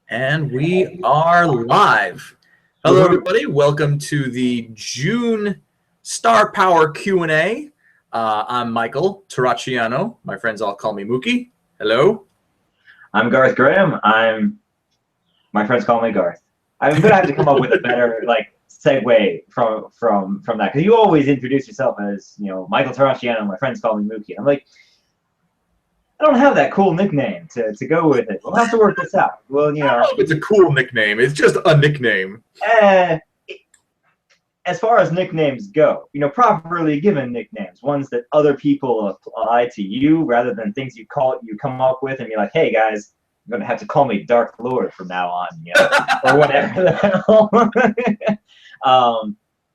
And we are live. Hello, everybody. Welcome to the June Star Power Q&A. I'm Michael Terracciano. My friends all call me Mookie. Hello. I'm Garth Graham. My friends call me Garth. I'm gonna have to come up with a better segue from that, because you always introduce yourself as Michael Terracciano. My friends call me Mookie. I'm like, I don't have that cool nickname to go with it. We'll have to work this out. Well, it's a cool nickname. It's just a nickname. As far as nicknames go, properly given nicknames, ones that other people apply to you rather than things you come up with and be like, hey guys, you're gonna have to call me Dark Lord from now on, or whatever the hell.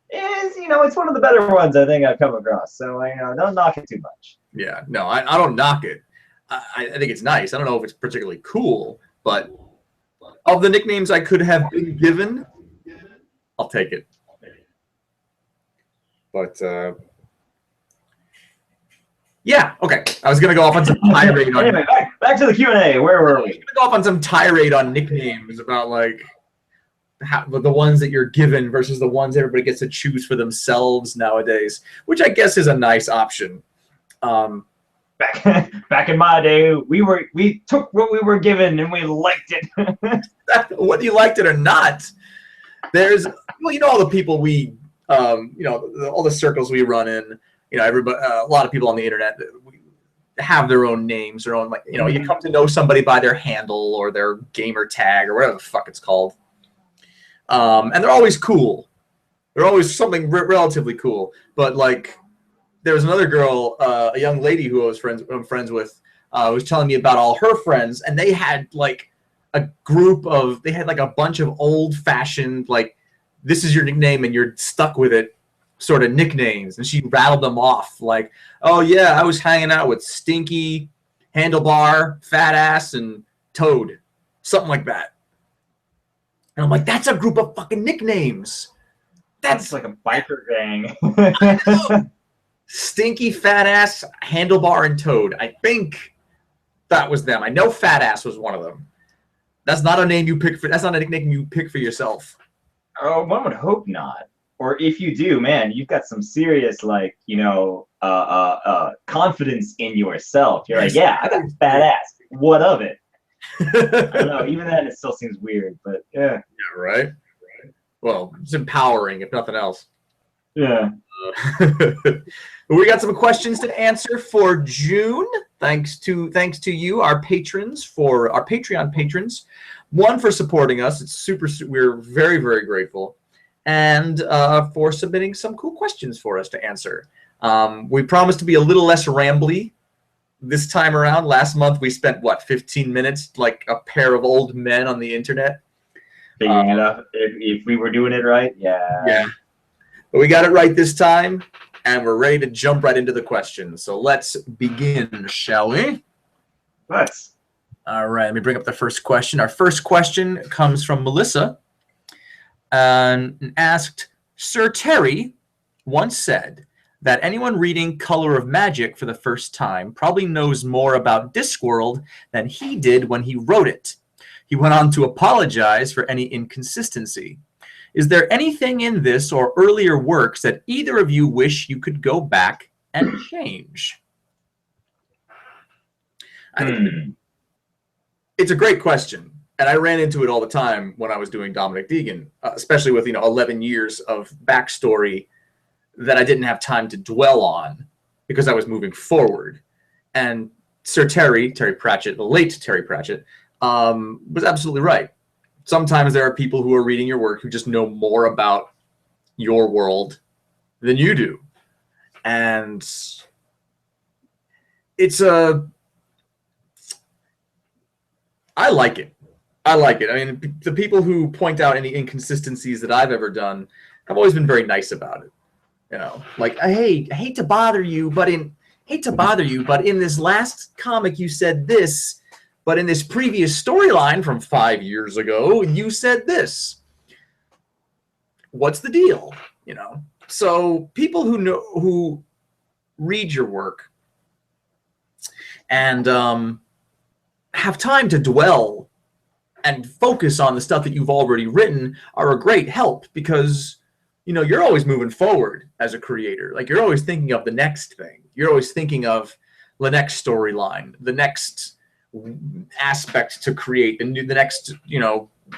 It's one of the better ones I think I've come across. So don't knock it too much. Yeah, no, I don't knock it. I think it's nice. I don't know if it's particularly cool, but of the nicknames I could have been given, I'll take it. But yeah, okay. I was gonna go off on some tirade on. Anyway, back to the Q&A. Where were we? I was gonna go off on some tirade on nicknames about the ones that you're given versus the ones everybody gets to choose for themselves nowadays, which I guess is a nice option. Back in my day, we took what we were given and we liked it. Whether you liked it or not, there's all the people we all the circles we run in. Everybody, a lot of people on the internet have their own names, their own you come to know somebody by their handle or their gamer tag or whatever the fuck it's called. And they're always cool. They're always something relatively cool. But there was another girl, a young lady who I'm friends with, was telling me about all her friends, and they had a bunch of old-fashioned this is your nickname and you're stuck with it sort of nicknames, and she rattled them off oh yeah, I was hanging out with Stinky, Handlebar, Fat Ass, and Toad, something like that. And I'm like, that's a group of fucking nicknames. That's like a biker gang. Stinky, Fat Ass, Handlebar, and Toad. I think that was them. I know Fat Ass was one of them. That's not a name you pick for. That's not a nickname you pick for yourself. Oh, one would hope not. Or if you do, man, you've got some serious confidence in yourself. You're like, yeah, I got Fat Ass. What of it? I don't know. Even then, it still seems weird, but yeah. Yeah, right. Well, it's empowering, if nothing else. Yeah. We got some questions to answer for June. Thanks to you, our patrons, for our Patreon patrons. One, for supporting us. We're very, very grateful. And for submitting some cool questions for us to answer. We promised to be a little less rambly this time around. Last month we spent 15 minutes like a pair of old men on the internet. Figuring it out. If we were doing it right, yeah. Yeah. But we got it right this time, and we're ready to jump right into the questions. So let's begin, shall we? Let's. All right, let me bring up the first question. Our first question comes from Melissa and asked, Sir Terry once said that anyone reading Color of Magic for the first time probably knows more about Discworld than he did when he wrote it. He went on to apologize for any inconsistency. Is there anything in this or earlier works that either of you wish you could go back and change? It's a great question, and I ran into it all the time when I was doing Dominic Deegan, especially with 11 years of backstory that I didn't have time to dwell on because I was moving forward. And Sir Terry Pratchett, the late Terry Pratchett, was absolutely right. Sometimes there are people who are reading your work who just know more about your world than you do. And I like it. I mean, the people who point out any inconsistencies that I've ever done have always been very nice about it. I hate to bother you, but in this last comic you said this. But in this previous storyline from 5 years ago, you said this. What's the deal? So people who read your work and have time to dwell and focus on the stuff that you've already written are a great help, because you're always moving forward as a creator. Like, you're always thinking of the next thing. You're always thinking of the next storyline, the next aspect to create, the next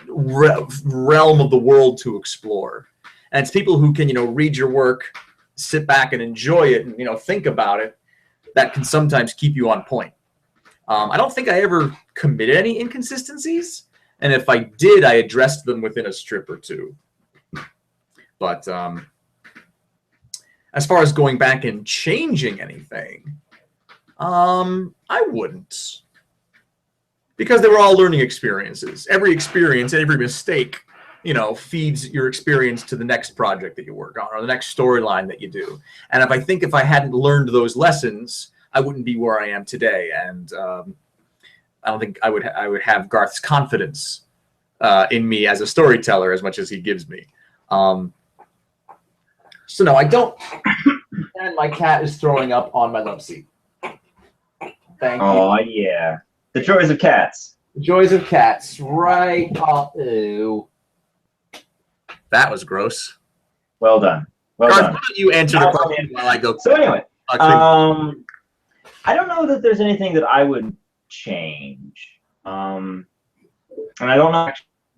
realm of the world to explore. And it's people who can read your work, sit back and enjoy it, and think about it, that can sometimes keep you on point. I don't think I ever committed any inconsistencies, and if I did, I addressed them within a strip or two. But as far as going back and changing anything, I wouldn't, because they were all learning experiences. Every experience, every mistake, feeds your experience to the next project that you work on or the next storyline that you do. And if I hadn't learned those lessons, I wouldn't be where I am today. And I don't think I would have Garth's confidence in me as a storyteller as much as he gives me. So no, I don't. And my cat is throwing up on my love seat. Thank you. Oh yeah, the joys of cats. The joys of cats, right? Oh, ew. That was gross. Well done. Well Garth, done. why don't you answer the question while I go? So anyway, I don't know that there's anything that I would change. And I don't know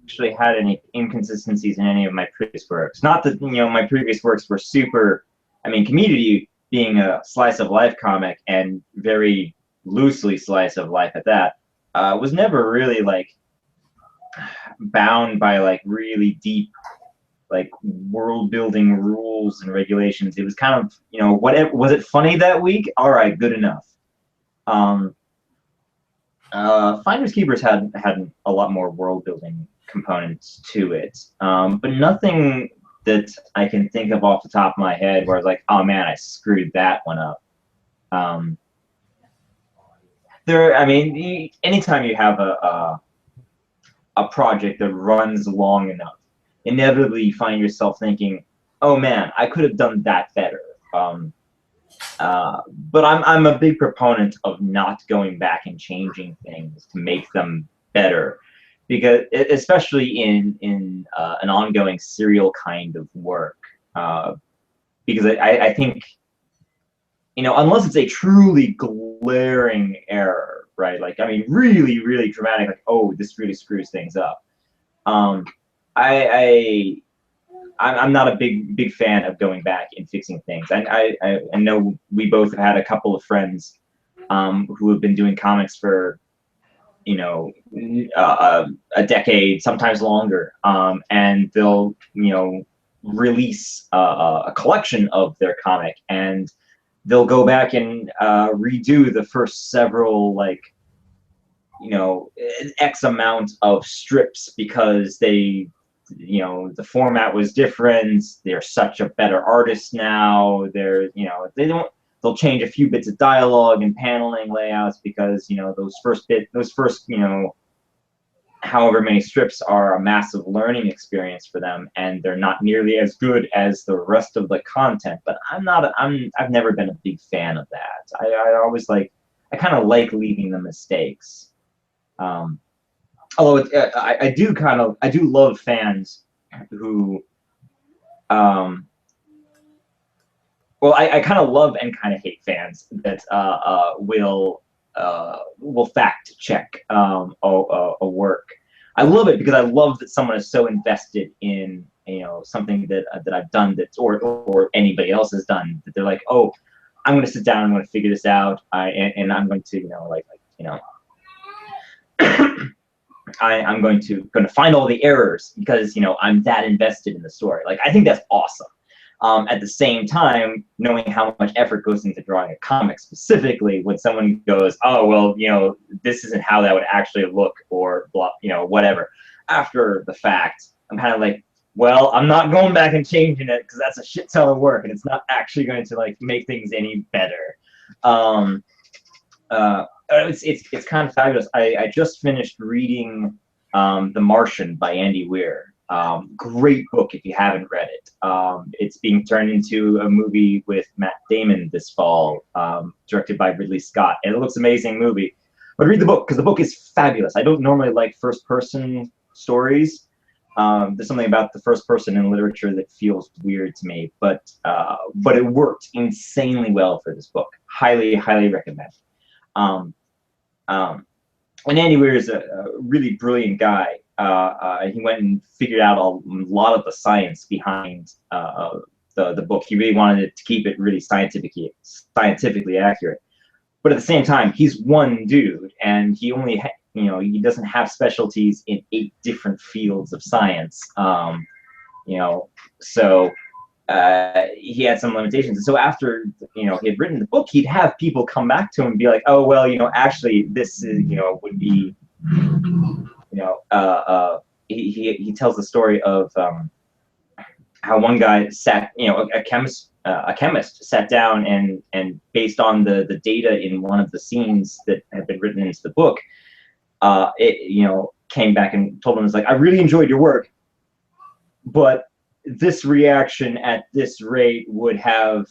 actually had any inconsistencies in any of my previous works. Not that my previous works were super. I mean, Community being a slice of life comic and very loosely slice of life at that, was never really like bound by like really deep like world building rules and regulations. It was kind of whatever. Was it funny that week? All right, good enough. Finders Keepers had a lot more world building components to it, but nothing that I can think of off the top of my head where I was like, oh man, I screwed that one up. I mean, anytime you have a project that runs long enough, inevitably you find yourself thinking, oh man, I could have done that better. But I'm a big proponent of not going back and changing things to make them better, because especially in an ongoing serial kind of work, because I think unless it's a truly glaring error, right? Like, I mean, really, really dramatic, like, oh, this really screws things up. I'm not a big fan of going back and fixing things. I know we both have had a couple of friends who have been doing comics for a decade, sometimes longer, and they'll release a collection of their comic, and they'll go back and redo the first several X amount of strips because they the format was different. They're such a better artist now. They'll change a few bits of dialogue and paneling layouts because those first however many strips are a massive learning experience for them, and they're not nearly as good as the rest of the content. But I've never been a big fan of that. I always I kind of like leaving the mistakes. Although I do love fans who, I kind of love and kind of hate fans that will fact check a work. I love it because I love that someone is so invested in something that I've done or anybody else has done, that they're like, oh, I'm going to sit down, I'm going to figure this out, and I'm going to I'm going to find all the errors because I'm that invested in the story. Like, I think that's awesome. At the same time, knowing how much effort goes into drawing a comic, specifically when someone goes, oh well, this isn't how that would actually look, or blah, whatever. After the fact, I'm kind of like, well, I'm not going back and changing it because that's a shit ton of work and it's not actually going to make things any better. It's kind of fabulous. I just finished reading The Martian by Andy Weir. Great book if you haven't read it. It's being turned into a movie with Matt Damon this fall, directed by Ridley Scott, and it looks amazing movie. But read the book, because the book is fabulous. I don't normally like first-person stories. There's something about the first person in literature that feels weird to me, but it worked insanely well for this book. Highly, highly recommend. And Andy Weir is a really brilliant guy. He went and figured out a lot of the science behind the book. He really wanted it to keep it really scientifically accurate. But at the same time, he's one dude, and he only he doesn't have specialties in 8 different fields of science. So he had some limitations. And so after he had written the book, he'd have people come back to him and be like, oh well, actually this is would be he tells the story of how one guy sat, a chemist sat down and based on the data in one of the scenes that had been written into the book, it came back and told him, it's like, I really enjoyed your work, but this reaction at this rate would have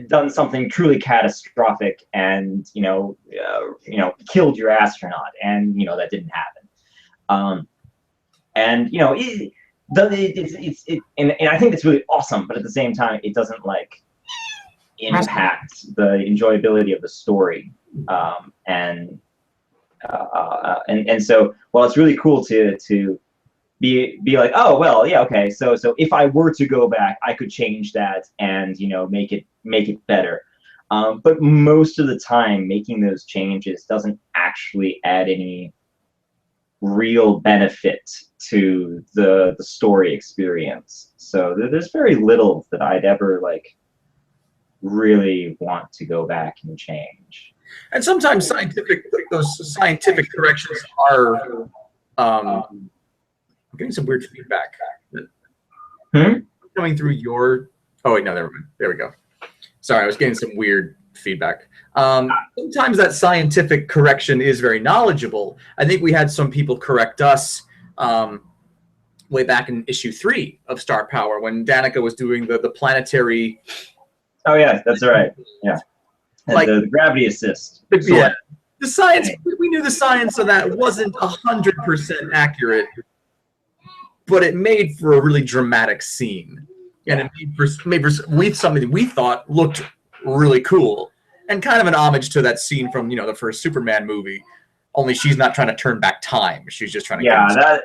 done something truly catastrophic and killed your astronaut, and that didn't happen. And I think it's really awesome, but at the same time, it doesn't impact the enjoyability of the story. And so while it's really cool to be like, oh well, yeah, okay, so if I were to go back, I could change that and make it better. But most of the time, making those changes doesn't actually add any real benefit to the story experience. So there's very little that I'd ever really want to go back and change. And sometimes those scientific corrections are. I'm getting some weird feedback. Coming through your. Oh wait, no, there we go. Sorry, I was getting some weird feedback. Sometimes that scientific correction is very knowledgeable. I think we had some people correct us way back in issue 3 of Star Power when Danica was doing the planetary. Oh yeah, that's right. Yeah, the gravity assist. Yeah, the science. We knew the science of that wasn't 100% accurate, but it made for a really dramatic scene, and it made for something we thought looked really cool, and kind of an homage to that scene from the first Superman movie. Only she's not trying to turn back time; she's just trying to. Yeah, that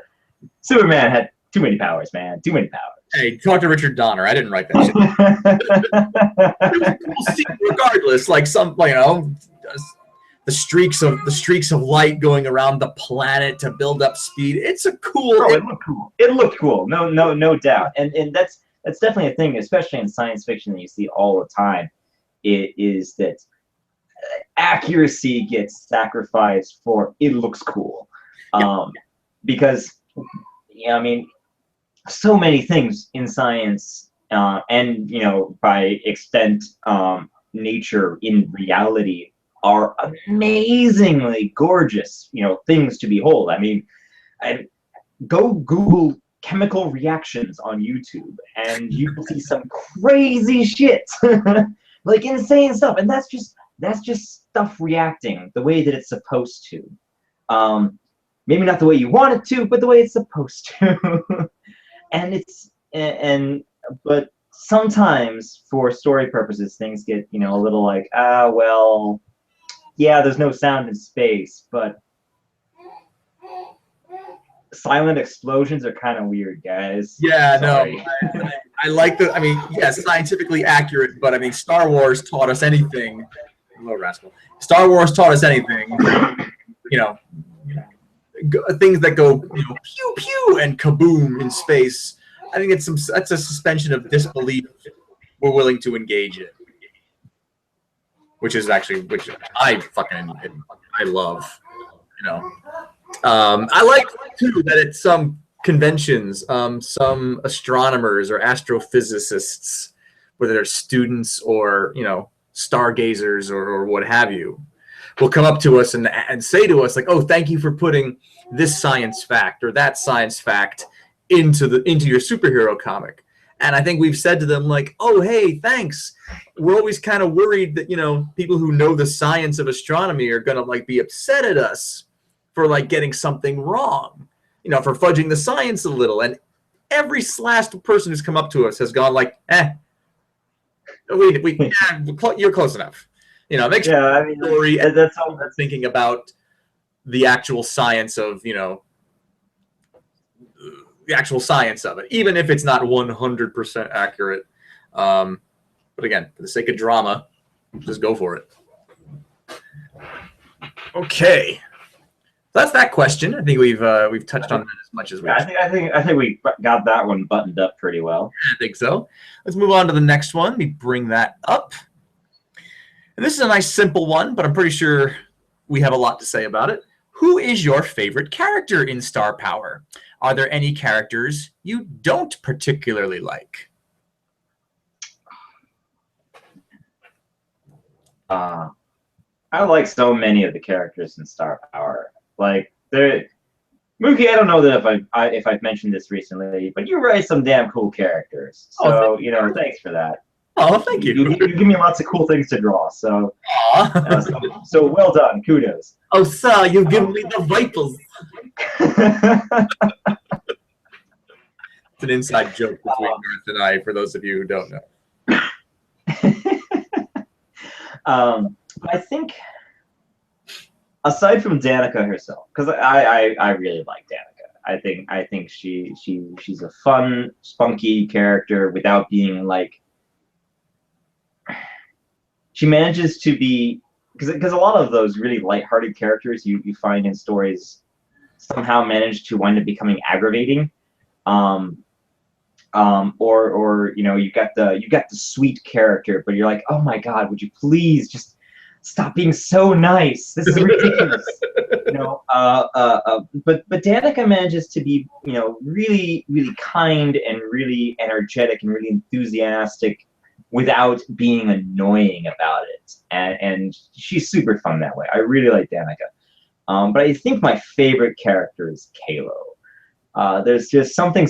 Superman had too many powers, man. Too many powers. Hey, talk to Richard Donner. I didn't write that shit. It was a cool scene, regardless. The streaks of light going around the planet to build up speed. It's a cool. Oh, it looked cool. It looked cool. No doubt. And that's definitely a thing, especially in science fiction, that you see all the time. It is that accuracy gets sacrificed for it looks cool, because so many things in science and by extent nature in reality are amazingly gorgeous things to behold. I go Google chemical reactions on YouTube and you will see some crazy shit insane stuff, and that's just stuff reacting the way that it's supposed to. Maybe not the way you want it to, but the way it's supposed to. But sometimes for story purposes, things get, a little well, yeah, there's no sound in space, but silent explosions are kind of weird, guys. Yeah, sorry. No, I like yes, scientifically accurate, but Star Wars taught us anything. Hello, rascal. Star Wars taught us anything. Things that go pew pew and kaboom in space. I think that's a suspension of disbelief we're willing to engage in, which I love. I like too that at some conventions, some astronomers or astrophysicists, whether they're students or stargazers or what have you, will come up to us and say to us oh, thank you for putting this science fact or that science fact into your superhero comic. And I think we've said to them, like, oh, hey, thanks. We're always kind of worried that, you know, people who know the science of astronomy are going to, like, be upset at us for, like, getting something wrong, you know, for fudging the science a little. And every last person who's come up to us has gone, like, you're close enough. You know, make sure I mean, story that's all. that's thinking about the actual science of, you know, the actual science of it, even if it's not 100% accurate. But again, for the sake of drama, just go for it. Okay, that's that question. I think we've touched on that as much as we. I think we got that one buttoned up pretty well. I think so. Let's move on to the next one. Let me bring that up. And this is a nice simple one, but I'm pretty sure we have a lot to say about it. Who is your favorite character in Star Power? Are there any characters you don't particularly like? I like so many of the characters in Star Power. Like Mookie, I don't know that if I've mentioned this recently, but you write some damn cool characters. So you know, thanks for that. Oh, thank you. You give me lots of cool things to draw. So so well done. Kudos. Oh, sir, you've given me the vitals. It's an inside joke between Garth and I, for those of you who don't know. I think, aside from Danica herself, because I really like Danica. I think she's a fun, spunky character without being like. She manages to be, because a lot of those really lighthearted characters you find in stories somehow manage to wind up becoming aggravating. Or you know, you got the sweet character, but you're like, oh my god, would you please just stop being so nice? This is ridiculous. You know, but Danica manages to be, you know, really kind and really energetic and really enthusiastic without being annoying about it, and she's super fun that way. I really like Danica. But I think my favorite character is Kalo. There's just something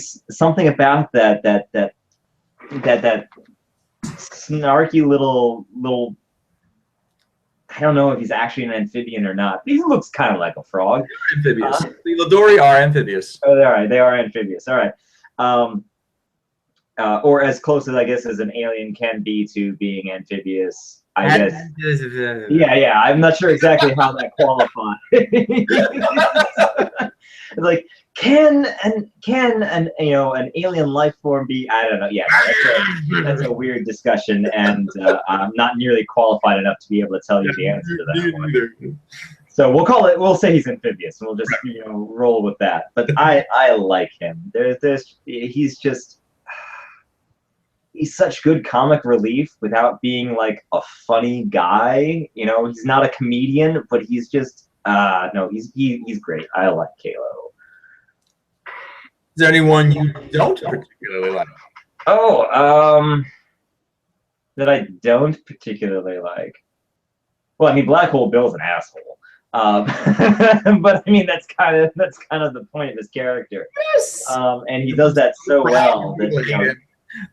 about that snarky little. I don't know if he's actually an amphibian or not. He looks kind of like a frog. Amphibious. The Ladori are amphibious. Oh, they are amphibious. All right. Or as close as I guess as an alien can be to being amphibious. I guess. Yeah. I'm not sure exactly how that qualifies. Like, can an alien life form be? I don't know. Yeah, that's a weird discussion, and I'm not nearly qualified enough to be able to tell you the answer to that one. So we'll say he's amphibious, and we'll just roll with that. But I like him. He's such good comic relief without being like a funny guy. You know, he's not a comedian, but he's just he's great. I like Kalo. Is there anyone you don't particularly like? Oh, that I don't particularly like. Well, I mean, Black Hole Bill's an asshole. But I mean, that's kind of the point of his character. Yes. And he does that so well that, you know,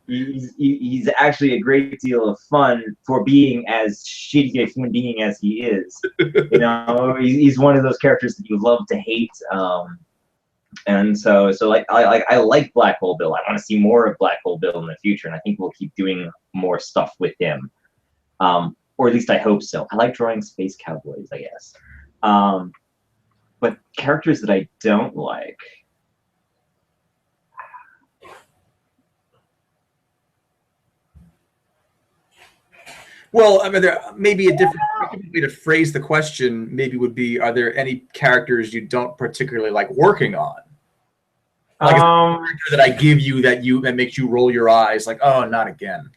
he's actually a great deal of fun for being as shitty a human being as he is. You know, he's one of those characters that you love to hate. And so like I like Black Hole Bill. I want to see more of Black Hole Bill in the future, and I think we'll keep doing more stuff with him. Or at least I hope so. I like drawing space cowboys, I guess. But characters that I don't like. Well, I mean, there maybe a different way to phrase the question maybe would be: are there any characters you don't particularly like working on? Like a character that I give you that makes you roll your eyes, like, oh, not again.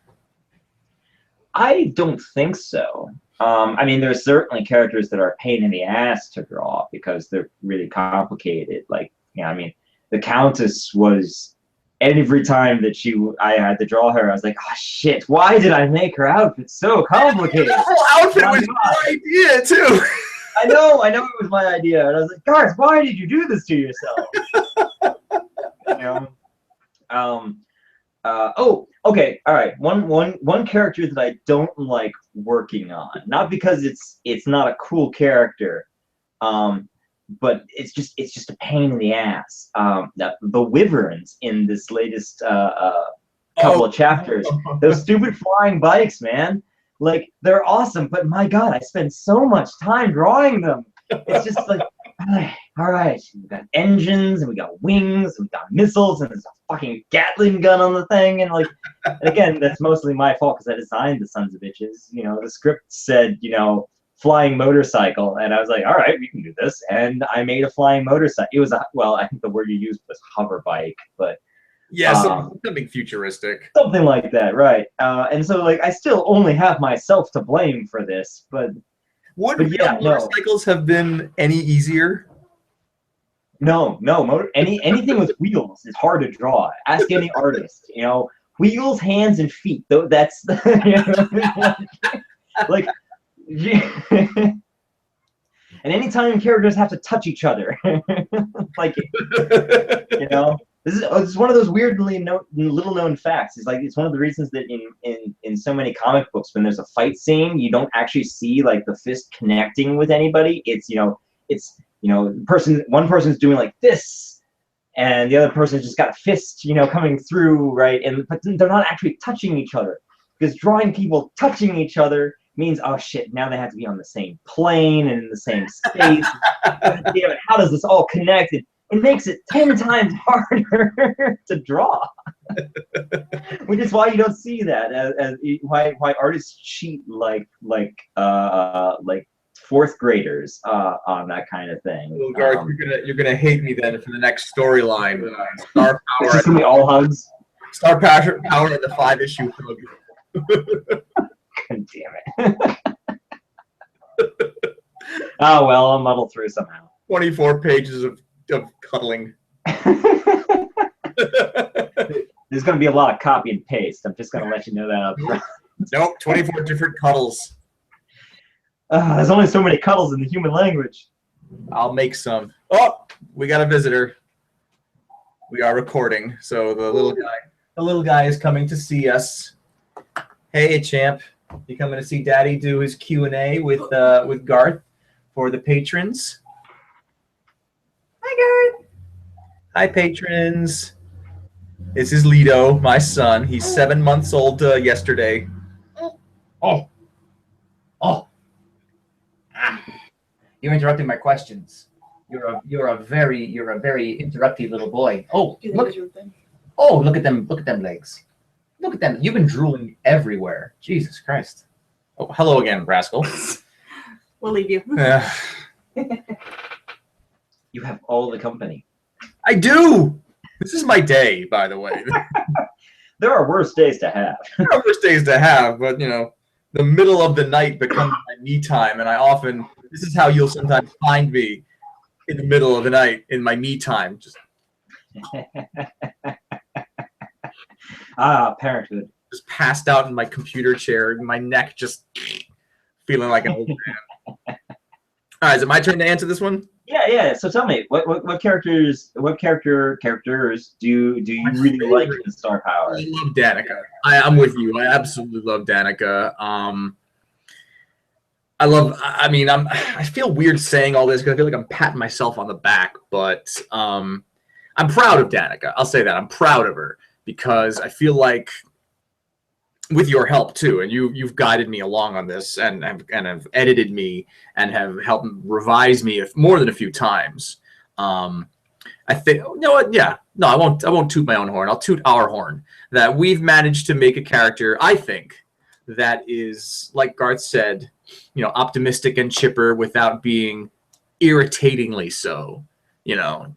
I don't think so. I mean, there's certainly characters that are a pain in the ass to draw because they're really complicated. Like, yeah, I mean, the Countess was. Every time that I had to draw her, I was like, oh shit, why did I make her outfit so complicated? The whole outfit was my idea too. I know it was my idea. And I was like, guys, why did you do this to yourself? You know? Oh, okay, all right. One character that I don't like working on, not because it's not a cool character, but it's just a pain in the ass. The wyverns in this latest couple of chapters, those stupid flying bikes, man. Like they're awesome, but my God, I spend so much time drawing them. It's just like, all right, we got engines and we got wings and we got missiles and there's a fucking Gatling gun on the thing, and like, and again, that's mostly my fault because I designed the sons of bitches. You know, the script said, you know, flying motorcycle, and I was like, all right, we can do this, and I made a flying motorcycle. It was a, well, I think the word you used was hover bike, but Yeah, something futuristic. something like that, right? And so like I still only have myself to blame for this, but Would But real yeah, no. motorcycles have been any easier? no, anything with wheels is hard to draw. Ask any artist, you know, wheels, hands, and feet. Though that's like, and anytime characters have to touch each other, like, you know, this is one of those weirdly little known facts. It's like it's one of the reasons that in so many comic books, when there's a fight scene, you don't actually see like the fist connecting with anybody. It's one person's doing like this, and the other person's just got a fist, you know, coming through, right? And but they're not actually touching each other, because drawing people touching each other means, oh shit, now they have to be on the same plane and in the same space. Damn it, how does this all connect? It makes it 10 times harder to draw, which is why you don't see that, as why artists cheat like fourth graders on that kind of thing. Well, Garth, you're gonna hate me then for the next storyline. Star It's Power, just gonna be all hugs. Star Power, and the 5-issue hug. God damn it. Oh well, I'll muddle through somehow. 24 pages of cuddling. There's gonna be a lot of copy and paste. I'm just gonna let you know that up front. Nope, 24 different cuddles. There's only so many cuddles in the human language. I'll make some. Oh, we got a visitor. We are recording, so the little guy is coming to see us. Hey, champ, you coming to see Daddy do his Q&A with Garth for the patrons? Hi, Garth. Hi, patrons. This is Lido, my son. He's 7 months old yesterday. Oh. You're interrupting my questions. You're a very interrupty little boy. Oh, look. Oh, look at them legs. Look at them. You've been drooling everywhere. Jesus Christ. Oh, hello again, rascal. We'll leave you. You have all the company. I do. This is my day, by the way. There are worse days to have. There are worse days to have, but you know, the middle of the night becomes my me time, and this is how you'll sometimes find me in the middle of the night in my me time. Just Parenthood. just passed out in my computer chair, my neck just feeling like an old man. All right, is it my turn to answer this one? Yeah. So tell me, what characters do you really like in Star Power? I love Danica. I'm with you. I absolutely love Danica. I feel weird saying all this because I feel like I'm patting myself on the back, but I'm proud of Danica. I'll say that. I'm proud of her because I feel like with your help too, and you've guided me along on this and have edited me and have helped revise me more than a few times. I think, you know what? Yeah, no, I won't toot my own horn. I'll toot our horn that we've managed to make a character, I think, that is, like Garth said, you know, optimistic and chipper without being irritatingly so. You know,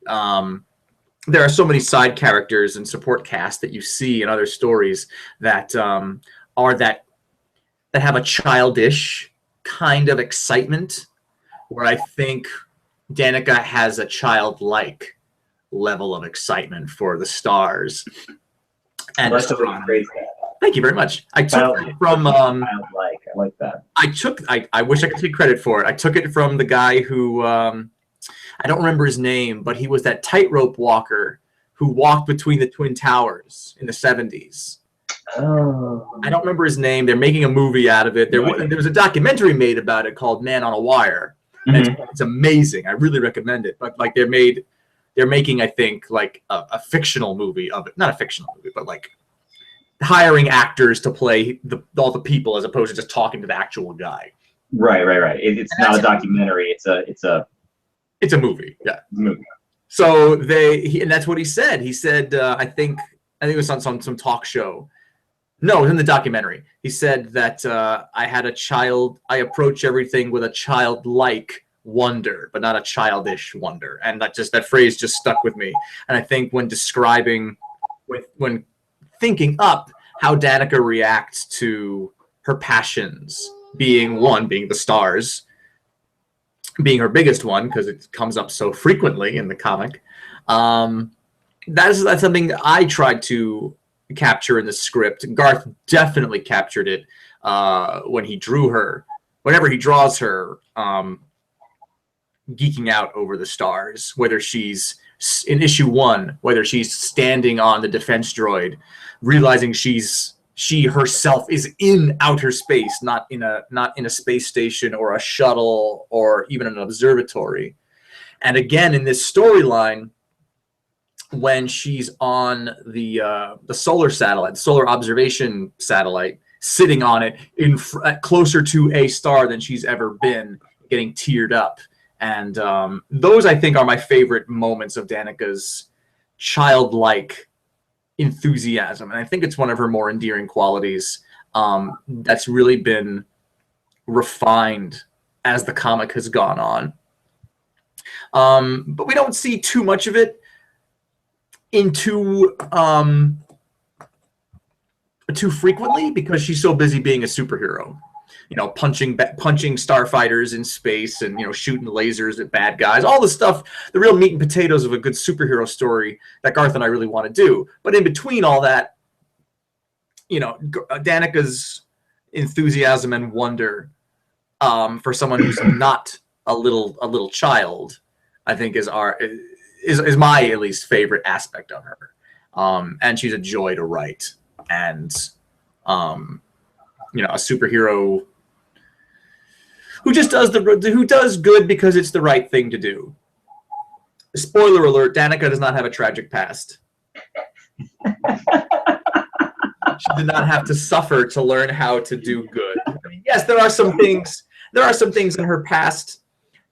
there are so many side characters and support cast that you see in other stories that that have a childish kind of excitement, where I think Danica has a childlike level of excitement for the stars. And That's the way you phrase that. thank you very much. I took it from I like that. I wish I could take credit for it. I took it from the guy who I don't remember his name, but he was that tightrope walker who walked between the Twin Towers in the 70s. Oh. I don't remember his name. They're making a movie out of it. There was a documentary made about it called Man on a Wire. Mhm. It's amazing. I really recommend it. But like they're making, I think, like a fictional movie of it. Not a fictional movie, but like hiring actors to play all the people as opposed to just talking to the actual guy. Right. It's not a documentary. It's a movie. Yeah. movie. So and that's what he said. He said, I think it was on some talk show. No, it was in the documentary. He said that I approach everything with a childlike wonder, but not a childish wonder. And that phrase just stuck with me. And I think when thinking up how Danica reacts to her passions, being the stars, being her biggest one, because it comes up so frequently in the comic. That's something that I tried to capture in the script. Garth definitely captured it when he drew her. Whenever he draws her, geeking out over the stars, whether she's in issue 1, whether she's standing on the defense droid, realizing she herself is in outer space, not in a space station or a shuttle or even an observatory. And again, in this storyline, when she's on the solar satellite, solar observation satellite, sitting on it closer to a star than she's ever been, getting teared up. And those, I think, are my favorite moments of Danica's childlike enthusiasm. And I think it's one of her more endearing qualities that's really been refined as the comic has gone on. But we don't see too much of it too frequently because she's so busy being a superhero. You know, punching starfighters in space and, you know, shooting lasers at bad guys, all the stuff, the real meat and potatoes of a good superhero story that Garth and I really want to do. But in between all that, you know, Danica's enthusiasm and wonder for someone who's not a little child, I think is my at least favorite aspect of her. And she's a joy to write. And you know, a superhero who just does good because it's the right thing to do. Spoiler alert: Danica does not have a tragic past. She did not have to suffer to learn how to do good. I mean, yes, there are some things in her past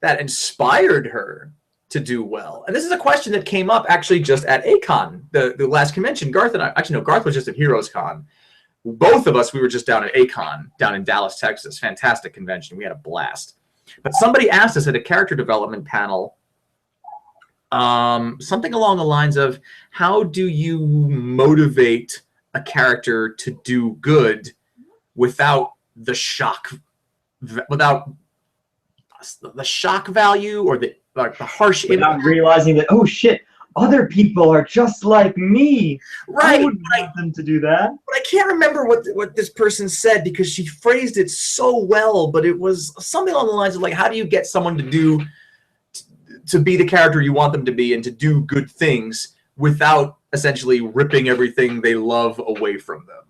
that inspired her to do well. And this is a question that came up actually just at A-Kon, the last convention. Garth and I, actually no, Garth was just at Heroes Con. Both of us, we were just down at A-Kon, down in Dallas, Texas. Fantastic convention. We had a blast. But somebody asked us at a character development panel something along the lines of, how do you motivate a character to do good without the shock value or the harsh without realizing that, oh shit, other people are just like me. Right. I wouldn't want them to do that. But I can't remember what this person said because she phrased it so well, but it was something along the lines of like, how do you get someone to be the character you want them to be and to do good things without essentially ripping everything they love away from them?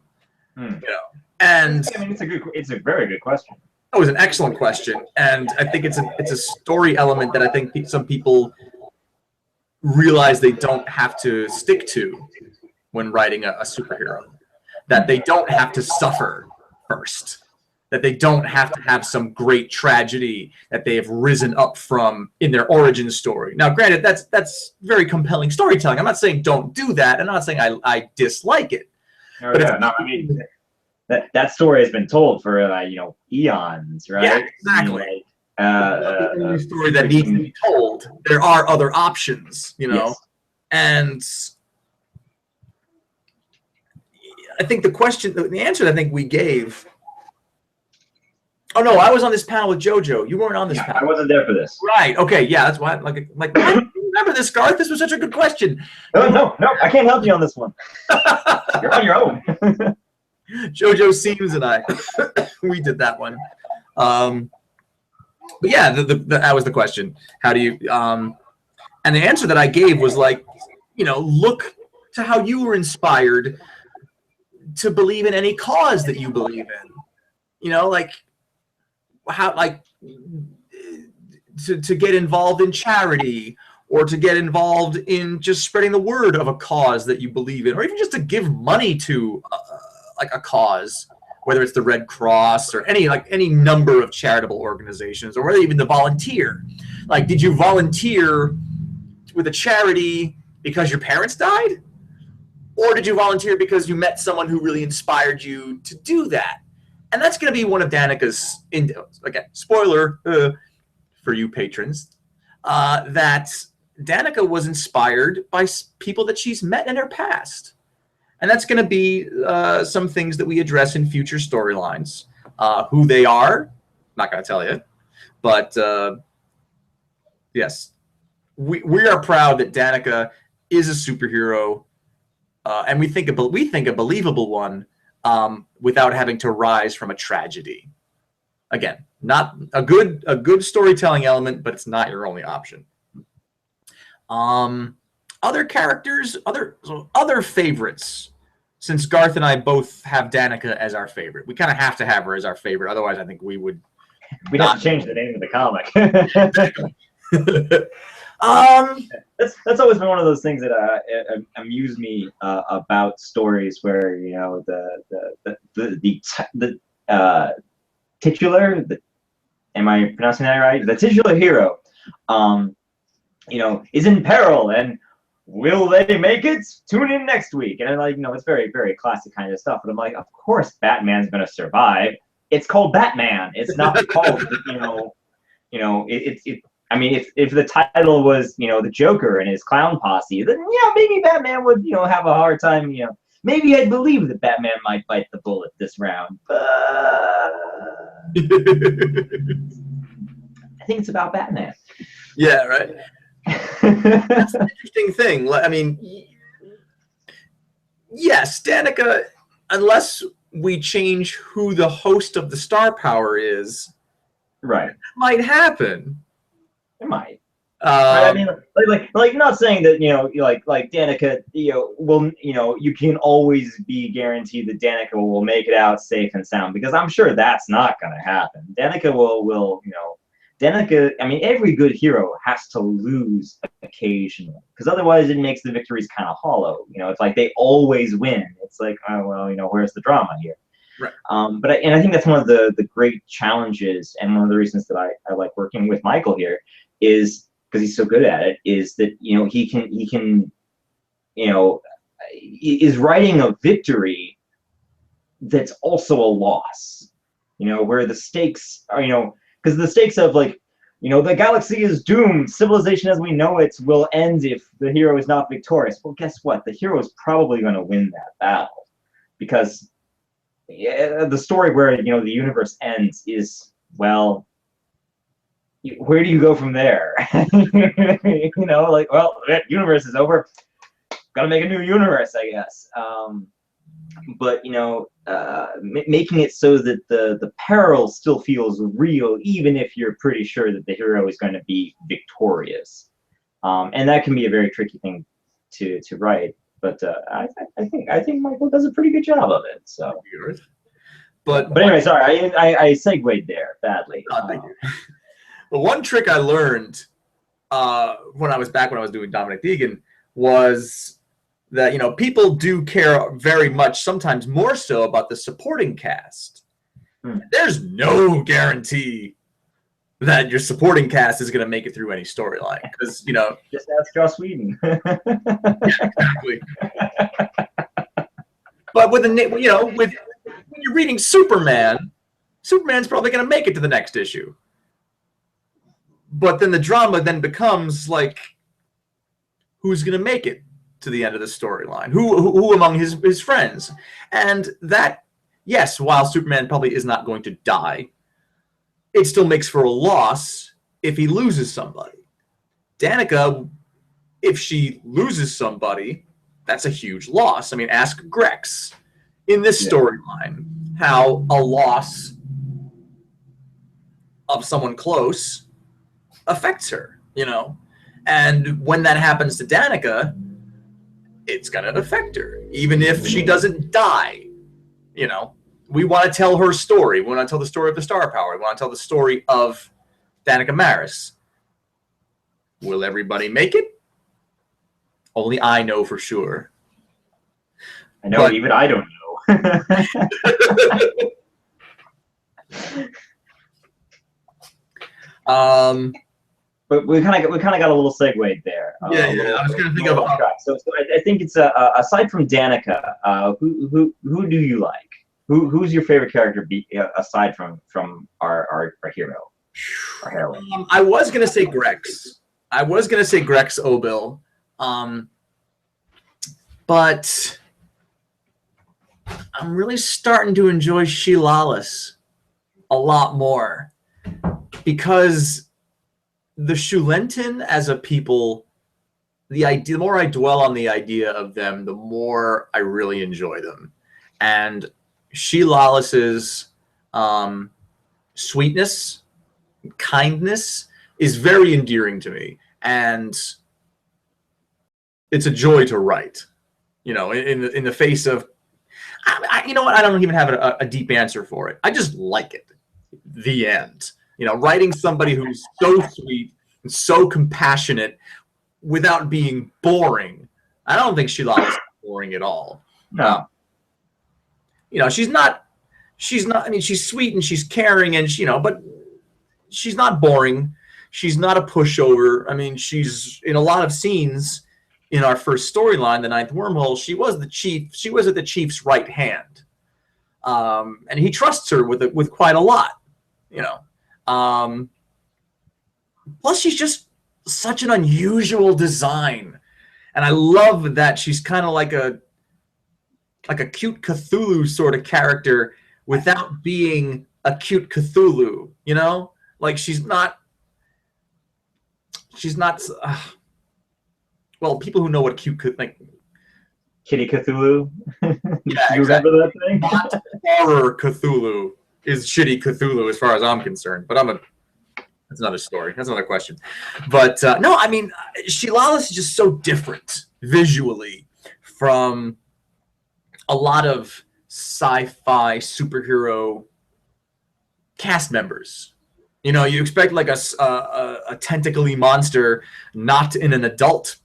You know, and I mean, it's a very good question. That was an excellent question, and I think it's a story element that I think some people realize they don't have to stick to when writing a superhero. That they don't have to suffer first. That they don't have to have some great tragedy that they have risen up from in their origin story. Now, granted, that's very compelling storytelling. I'm not saying don't do that. I'm not saying I dislike it. Oh, but yeah, no, I mean, that story has been told for eons, right? Yeah, exactly. I mean, the only story that needs to be told. There are other options, you know, yes. And I think the answer that I think we gave. Oh no, I was on this panel with JoJo. You weren't on this panel. I wasn't there for this. Right. Okay. Yeah, that's why. Like, I don't remember this, Garth. This was such a good question. No, I can't help you on this one. You're on your own. JoJo Seams and I, we did that one. But yeah, that was the question. How do you? And the answer that I gave was like, look to how you were inspired to believe in any cause that you believe in. Like how, like, to get involved in charity, or to get involved in just spreading the word of a cause that you believe in, or even just to give money to like a cause, whether it's the Red Cross or any number of charitable organizations, or whether even to volunteer. Like, did you volunteer with a charity because your parents died? Or did you volunteer because you met someone who really inspired you to do that? And that's going to be one of Danica's, again, spoiler for you patrons, that Danica was inspired by people that she's met in her past. And that's going to be some things that we address in future storylines. Who they are, not going to tell you. But yes, we are proud that Danica is a superhero, and we think a believable one, without having to rise from a tragedy. Again, not a good storytelling element, but it's not your only option. Other characters, other favorites. Since Garth and I both have Danica as our favorite, we kind of have to have her as our favorite. Otherwise, I think we'd have to change the name of the comic. That's always been one of those things that amuse me about stories where the titular, am I pronouncing that right? The titular hero, is in peril, and will they make it? Tune in next week. And I'm like, it's very, very classic kind of stuff. But I'm like, of course Batman's gonna survive. It's called Batman. It's not called, I mean, if the title was, the Joker and his clown posse, then maybe Batman would, have a hard time, maybe I'd believe that Batman might bite the bullet this round. But I think it's about Batman. Yeah, right. That's an interesting thing. I mean, yes, Danica, unless we change who the host of the Star Power is, right, it might happen. It might. I mean, like, not saying that like Danica, will you can always be guaranteed that Danica will make it out safe and sound, because I'm sure that's not going to happen. Danica will Danica. I mean, every good hero has to lose occasionally, because otherwise it makes the victories kind of hollow. It's like they always win. It's like, oh well, where's the drama here? Right. But I think that's one of the great challenges, and one of the reasons that I like working with Michael here is because he's so good at it, is that he can is writing a victory that's also a loss, where the stakes are, because the stakes of the galaxy is doomed, civilization as we know it will end if the hero is not victorious. Well, guess what? The hero is probably going to win that battle, because the story where the universe ends is, well, where do you go from there? Well, that universe is over. Gotta make a new universe, I guess. But making it so that the peril still feels real, even if you're pretty sure that the hero is going to be victorious, and that can be a very tricky thing to write. But I think Michael does a pretty good job of it. So, but anyway, sorry, I segued there badly. Thank you. The one trick I learned when I was doing Dominic Deegan was that people do care very much, sometimes more so, about the supporting cast. There's no guarantee that your supporting cast is going to make it through any storyline, because just ask Joss Whedon. Yeah, exactly. But with when you're reading Superman's probably going to make it to the next issue. But then the drama then becomes like, who's going to make it to the end of the storyline? Who among his friends? And that, yes, while Superman probably is not going to die, it still makes for a loss if he loses somebody. Danica, if she loses somebody, that's a huge loss. I mean, ask Grex in this storyline how a loss of someone close affects her, And when that happens to Danica, it's going to affect her, even if she doesn't die. You know, we want to tell her story. We want to tell the story of the Star Power. We want to tell the story of Danica Maris. Will everybody make it? Only I know for sure. I know, but even I don't know. But we kind of got a little segue there. Yeah. I was going to think of. So I think it's aside from Danica, who do you like? Who's your favorite character? Aside from our hero, our heroine. I was going to say Grex. Obil, but I'm really starting to enjoy She-Lawless a lot more, because the Shulentin as a people, the more I dwell on the idea of them, the more I really enjoy them. And She-Lawless's sweetness, kindness is very endearing to me, and it's a joy to write. You know, in the face of, you know what? I don't even have a deep answer for it. I just like it. The end. You know, writing somebody who's so sweet and so compassionate without being boring. I don't think She-Lawless is boring at all. No. You know, she's not, I mean, she's sweet and she's caring and, you know, but she's not boring. She's not a pushover. I mean, she's in a lot of scenes in our first storyline, The Ninth Wormhole, she was the chief. She was at the chief's right hand. And he trusts her with quite a lot, you know. Plus, she's just such an unusual design, and I love that she's kind of like a cute Cthulhu sort of character without being a cute Cthulhu. You know, like she's not. Well, people who know what cute like. Kitty Cthulhu. Yeah, you exactly. remember that thing? Not horror Cthulhu is shitty Cthulhu as far as I'm concerned, but that's another story. That's another question. But no, I mean, She-Lawless is just so different visually from a lot of sci-fi superhero cast members. You know, you expect like a tentacly monster not in an adult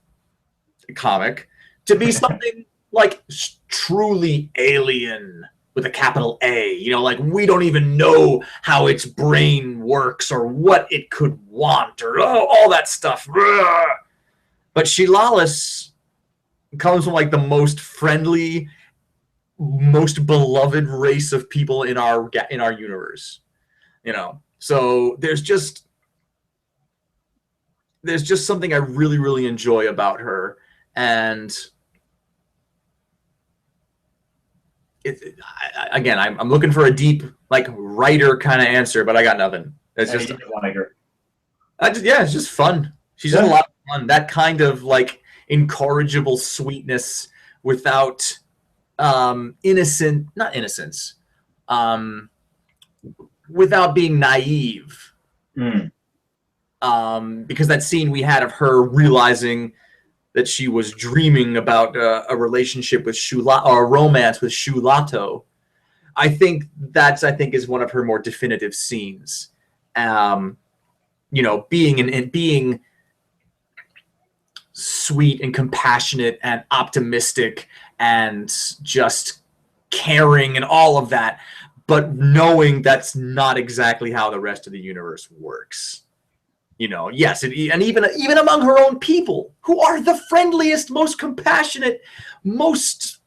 comic to be something like truly alien with a capital A. You know, like we don't even know how its brain works or what it could want or all that stuff. But She-Lawless comes from like the most friendly, most beloved race of people in our universe. You know, so there's just something I really, really enjoy about her. And again, I'm looking for a deep, like, writer kind of answer, but I got nothing. It's just writer. It's just fun. She's just a lot of fun. That kind of like incorrigible sweetness without not innocence, without being naive. Because that scene we had of her realizing that she was dreaming about a relationship with or a romance with Shulato. I think is one of her more definitive scenes. You know, being sweet and compassionate and optimistic and just caring and all of that, but knowing that's not exactly how the rest of the universe works. You know, yes, and even among her own people, who are the friendliest, most compassionate, most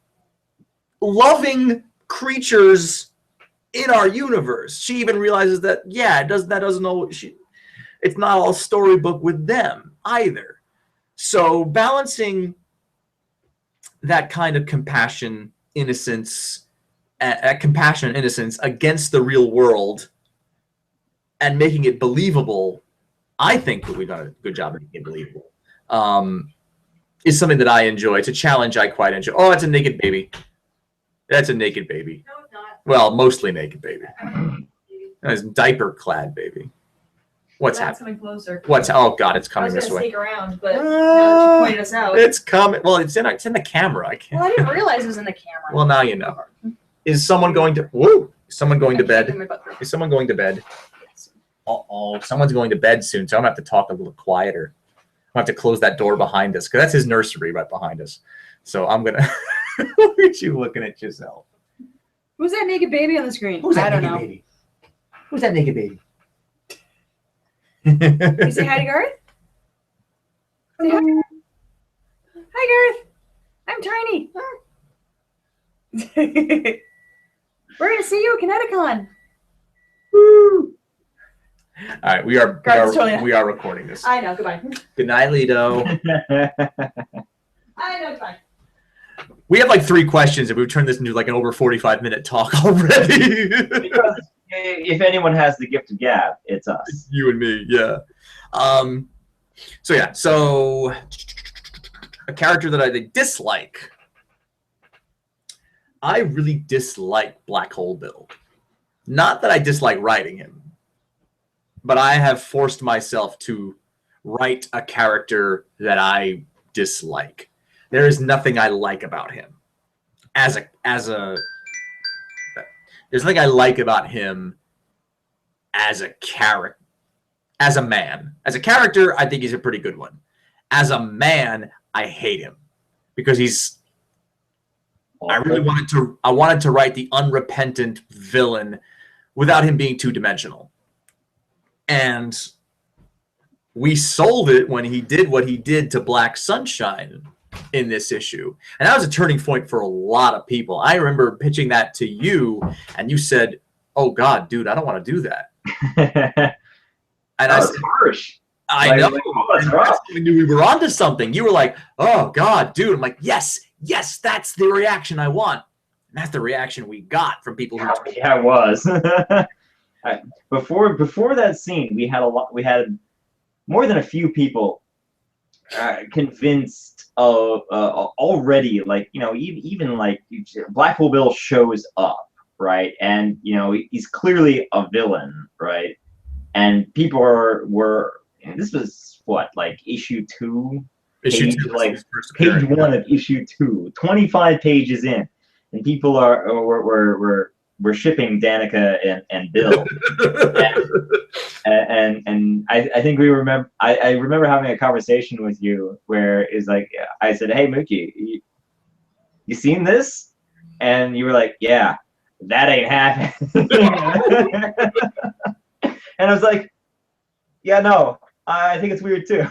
loving creatures in our universe, she even realizes that it's not all storybook with them either. So balancing that kind of compassion, innocence against the real world and making it believable, I think that we've done a good job of making it believable, is something that I enjoy. It's a challenge I quite enjoy. Oh, it's a naked baby. That's a naked baby. No, it's not. Well, mostly naked baby. It's diaper-clad baby. What's That's happening? coming closer. Oh God, it's I coming was this gonna way. sneak around, but now that you pointed us out. It's coming. Well, it's in the camera. I can't. Well, I didn't realize it was in the camera. Well, now you know. Is someone going to? Woo! Is someone going to I can't bed? get my butt through. Is someone going to bed? Uh-oh, someone's going to bed soon, so I'm gonna have to talk a little quieter. I'm gonna have to close that door behind us because that's his nursery right behind us. So I'm gonna look at you looking at yourself. Who's that naked baby on the screen? Who's that I don't naked know. baby? Who's that naked baby? You say hi to Garth? Say hi. Hi, Garth. I'm tiny. We're gonna see you at Kineticon. Woo! All right, we are Guards, totally- we are recording this. I know. Goodbye. Good night, Lido. I know. Goodbye. We have like 3 questions, and we've turned this into like an over 45-minute talk already. Because if anyone has the gift of gab, it's us. You and me, yeah. So a character that I dislike. I really dislike Black Hole Bill. Not that I dislike writing him, but I have forced myself to write a character that I dislike. There is nothing I like about him. There's nothing I like about him as a character, as a man. As a character, I think he's a pretty good one. As a man, I hate him because I wanted to write the unrepentant villain without him being two-dimensional. And we sold it when he did what he did to Black Sunshine in this issue. And that was a turning point for a lot of people. I remember pitching that to you, and you said, "Oh God, dude, I don't want to do that." And I That's said, harsh. I know. Oh, that's And rough. that's when we knew we were onto something. You were like, "Oh God, dude." I'm like, "Yes, that's the reaction I want." And that's the reaction we got from people who. Yeah, it was. Before that scene, we had more than a few people convinced of already, like, you know, even like Black Hole Bill shows up, right, and you know he's clearly a villain, right, and people were and this was what, like issue 2, Issue page, 2, like his first page appearance. 1 of issue 2, 25 pages in, and people we're shipping Danica and Bill. and I think we remember. I remember having a conversation with you where it's like I said, "Hey Mookie, you seen this?" And you were like, "Yeah, that ain't happening." And I was like, "Yeah, no, I think it's weird too."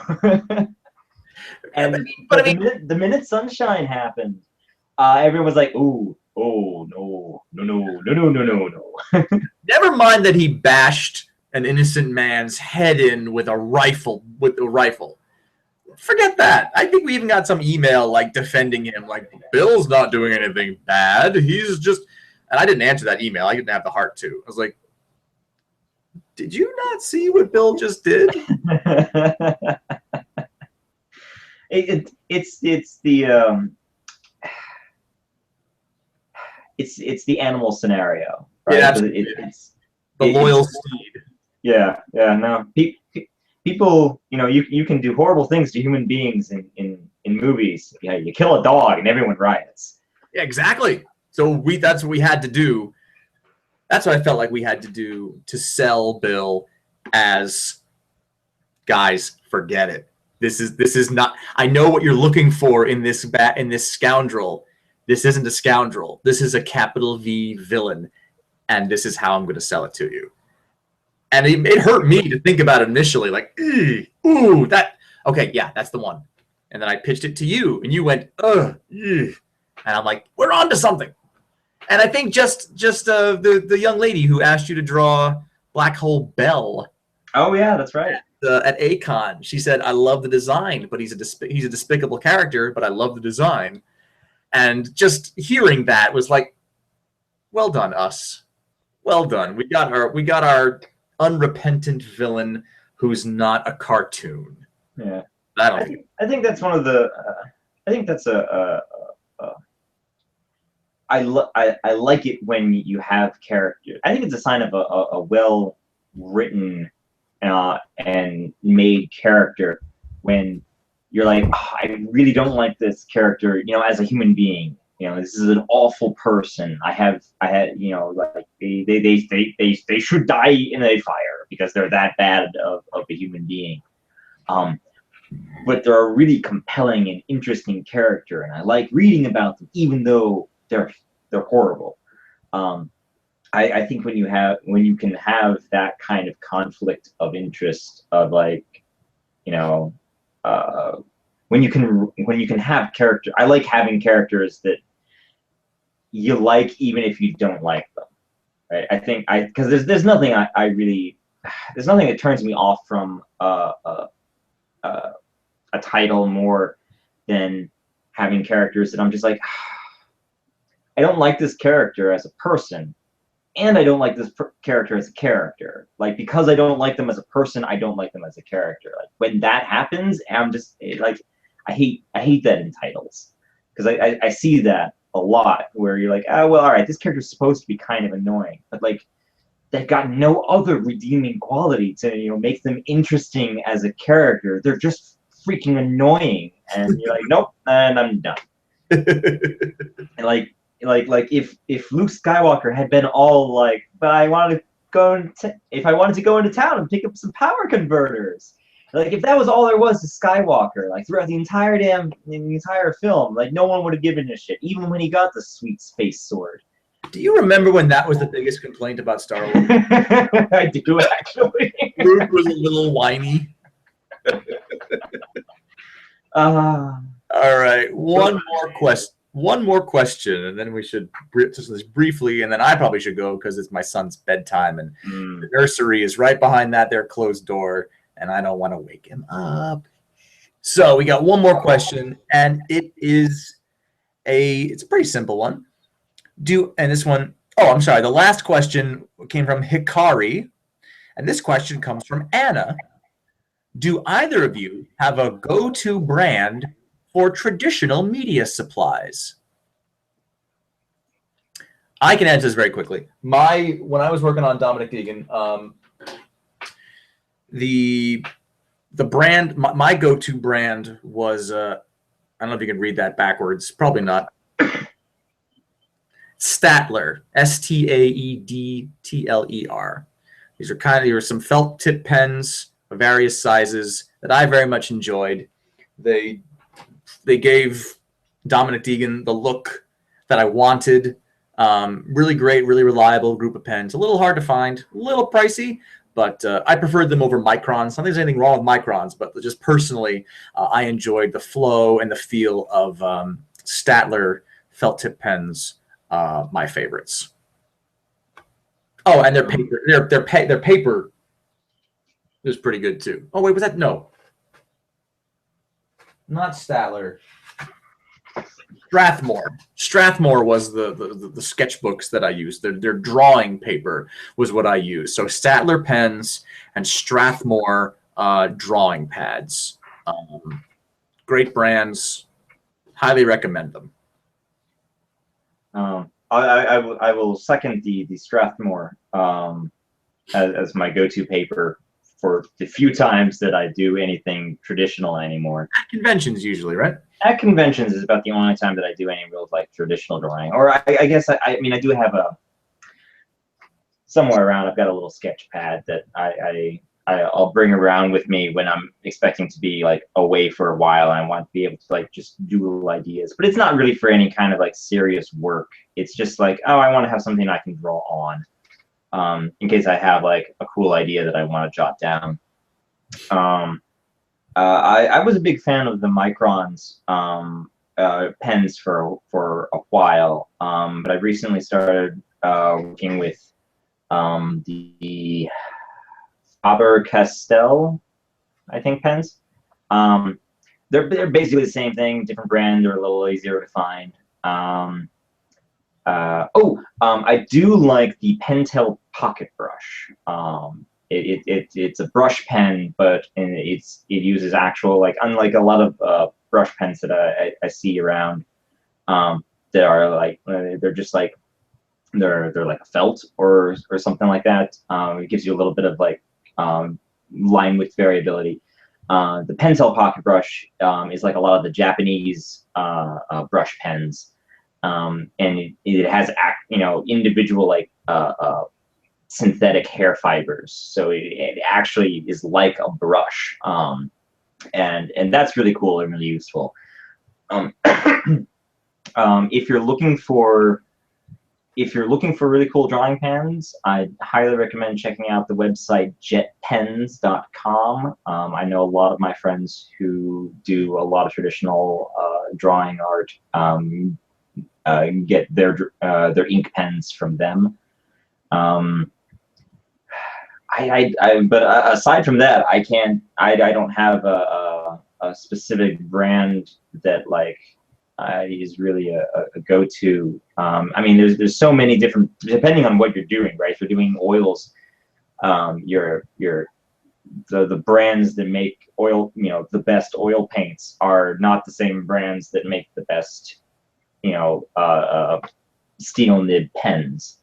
And but the minute Sunshine happened, everyone was like, "Ooh, oh no, no." Never mind that he bashed an innocent man's head in with a rifle. Forget that. I think we even got some email like defending him, like Bill's not doing anything bad. He's just. And I didn't answer that email. I didn't have the heart to. I was like, "Did you not see what Bill just did?" It's the animal scenario, right? Yeah, It's the loyal steed. Yeah, no. People, you know, you can do horrible things to human beings in movies. Yeah, you kill a dog and everyone riots. Yeah, exactly. So that's what we had to do. That's what I felt like we had to do to sell Bill as, guys, forget it. This is not. I know what you're looking for in this scoundrel. This isn't a scoundrel. This is a capital V villain, and this is how I'm going to sell it to you. And it hurt me to think about it initially, like, ooh, that. Okay, yeah, that's the one. And then I pitched it to you, and you went, ugh, and I'm like, we're on to something. And I think just the young lady who asked you to draw Black Hole Bell. Oh yeah, that's right. At Acon, she said, "I love the design, but he's a despicable character, but I love the design." And just hearing that was like, well done, us. Well done. We got our unrepentant villain who's not a cartoon. Yeah. I think that's one of the. I think that's I like it when you have characters. I think it's a sign of a well written and made character when you're like, oh, I really don't like this character, you know, as a human being. You know, this is an awful person. I had, you know, like they should die in a fire because they're that bad of a human being. But they're a really compelling and interesting character, and I like reading about them, even though they're horrible. I think when you can have that kind of conflict of interest of like, you know, when you can have character, I like having characters that you like even if you don't like them, right? I think because there's nothing I really there's nothing that turns me off from a title more than having characters that I'm just like, I don't like this character as a person, and I don't like this character as a character. Like, because I don't like them as a person, I don't like them as a character. Like, when that happens, I'm just like, I hate that in titles, because I see that a lot where you're like, oh well, all right, this character's supposed to be kind of annoying, but like they've got no other redeeming quality to, you know, make them interesting as a character. They're just freaking annoying, and you're like, nope, and I'm done. And like if Luke Skywalker had been all like, but I wanted to go if I wanted to go into town and pick up some power converters, like if that was all there was to Skywalker, like throughout the entire film, like no one would have given a shit, even when he got the sweet space sword. Do you remember when that was the biggest complaint about Star Wars? I do, actually. Luke was a little whiny. Uh, All right, one more question, and then we should just this briefly, and then I probably should go because it's my son's bedtime, and the nursery is right behind that there closed door, and I don't want to wake him up. So we got one more question, and it's a pretty simple one. And this one, oh, I'm sorry, the last question came from Hikari, and this question comes from Anna. Do either of you have a go-to brand for traditional media supplies? I can answer this very quickly. When I was working on Dominic Deegan, the brand, my go-to brand was I don't know if you can read that backwards, probably not. Staedtler, Staedtler. These are some felt tip pens of various sizes that I very much enjoyed. They gave Dominic Deegan the look that I wanted. Really great, really reliable group of pens. A little hard to find, a little pricey, but I preferred them over Microns. Not that there's anything wrong with Microns, but just personally, I enjoyed the flow and the feel of Staedtler felt tip pens. My favorites. Oh, and their paper is pretty good too. Oh wait, was that no? Not Staedtler. Strathmore. Strathmore was the sketchbooks that I used. Their drawing paper was what I used. So Staedtler pens and Strathmore drawing pads. Great brands. Highly recommend them. I will second the Strathmore as my go-to paper for the few times that I do anything traditional anymore. At conventions usually, right? At conventions is about the only time that I do any real like traditional drawing. Or I guess I mean I do have somewhere around I've got a little sketch pad that I'll bring around with me when I'm expecting to be like away for a while and I want to be able to like just doodle ideas. But it's not really for any kind of like serious work. It's just like, oh, I want to have something I can draw on in case I have like a cool idea that I want to jot down. I was a big fan of the Microns pens for a while, but I recently started working with the Faber-Castell, I think, pens. They're basically the same thing, different brand. They're a little easier to find. I do like the Pentel Pocket Brush. It's a brush pen, but it uses actual, like, unlike a lot of brush pens that I see around that are like they're just like they're like a felt or something like that. It gives you a little bit of like line width variability. The Pentel Pocket Brush is like a lot of the Japanese brush pens, and it has individual like synthetic hair fibers, so it actually is like a brush, and that's really cool and really useful. If you're looking for really cool drawing pens, I'd highly recommend checking out the website jetpens.com. I know a lot of my friends who do a lot of traditional drawing art get their ink pens from them. But aside from that, I don't have a specific brand that like is really a go-to. I mean, there's so many different, depending on what you're doing, right? If you're doing oils, the brands that make oil, the best oil paints are not the same brands that make the best, steel nib pens.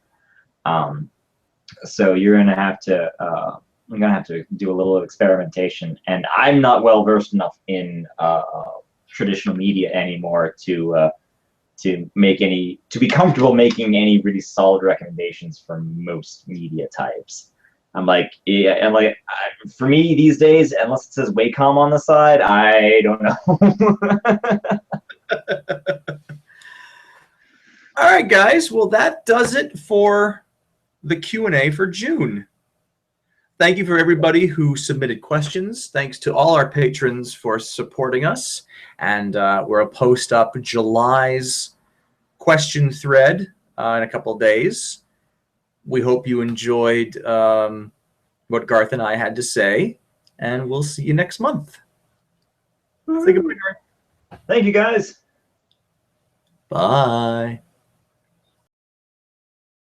So you're gonna have to, I'm gonna have to do a little experimentation, and I'm not well versed enough in traditional media anymore to be comfortable making any really solid recommendations for most media types. I'm like, yeah, and like for me these days, unless it says Wacom on the side, I don't know. All right, guys. Well, that does it for the Q&A for June. Thank you for everybody who submitted questions. Thanks to all our patrons for supporting us. And we'll post up July's question thread in a couple of days. We hope you enjoyed what Garth and I had to say, and we'll see you next month. Say goodbye, Garth. Thank you, guys. Bye.